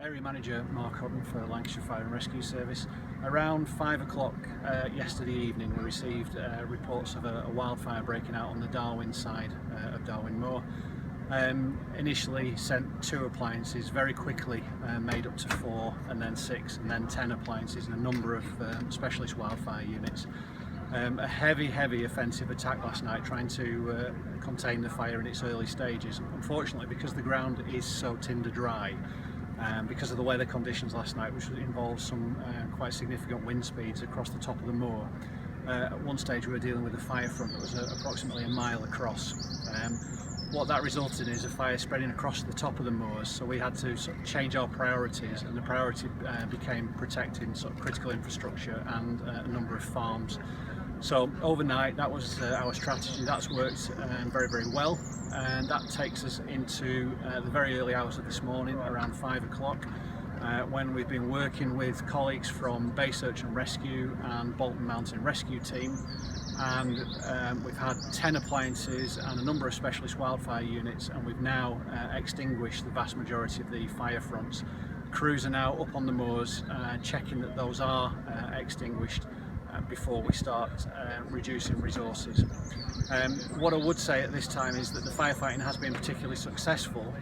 Area Manager Mark Hutton for Lancashire Fire and Rescue Service. Around 5 o'clock yesterday evening we received reports of a wildfire breaking out on the Darwen side of Darwen Moor. Initially sent 2 appliances, very quickly made up to 4 and then 6 and then 10 appliances and a number of specialist wildfire units. A heavy offensive attack last night trying to contain the fire in its early stages. Unfortunately, because the ground is so tinder dry, because of the weather conditions last night, which involved some quite significant wind speeds across the top of the moor. At one stage we were dealing with a fire front that was approximately a mile across. What that resulted in is a fire spreading across the top of the moors, so we had to sort of change our priorities, and the priority became protecting sort of critical infrastructure and a number of farms. So overnight that was our strategy. That's worked very well, and that takes us into the very early hours of this morning, around 5 o'clock, when we've been working with colleagues from Bay Search and Rescue and Bolton Mountain Rescue Team, and we've had 10 appliances and a number of specialist wildfire units, and we've now extinguished the vast majority of the fire fronts. Crews are now up on the moors checking that those are extinguished before we start reducing resources. What I would say at this time is that the firefighting has been particularly successful,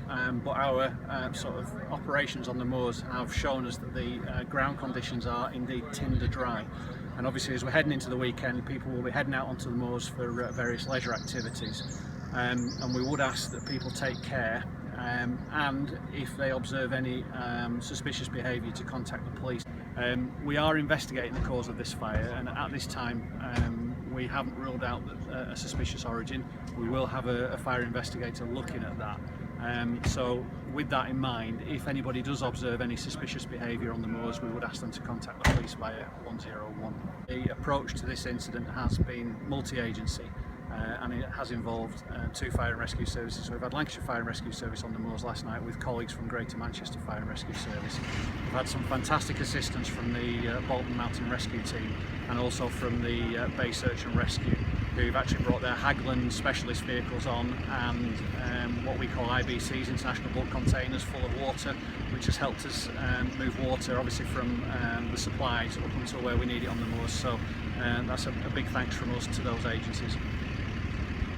but our sort of operations on the moors have shown us that the ground conditions are indeed tinder dry. And obviously, as we're heading into the weekend, people will be heading out onto the moors for various leisure activities, and we would ask that people take care, and if they observe any suspicious behaviour, to contact the police. We are investigating the cause of this fire, and at this time we haven't ruled out a suspicious origin. We will have a fire investigator looking at that. So with that in mind, if anybody does observe any suspicious behaviour on the moors, we would ask them to contact the police via 101. The approach to this incident has been multi-agency, and it has involved 2 fire and rescue services. So we've had Lancashire Fire and Rescue Service on the moors last night with colleagues from Area Manchester Fire and Rescue Service. We've had some fantastic assistance from the Bolton Mountain Rescue Team, and also from the Bay Search and Rescue, who've actually brought their Hagland specialist vehicles on, and what we call IBCs, International Bulk Containers, full of water, which has helped us move water obviously from the supplies up until where we need it on the moors. So that's a big thanks from us to those agencies.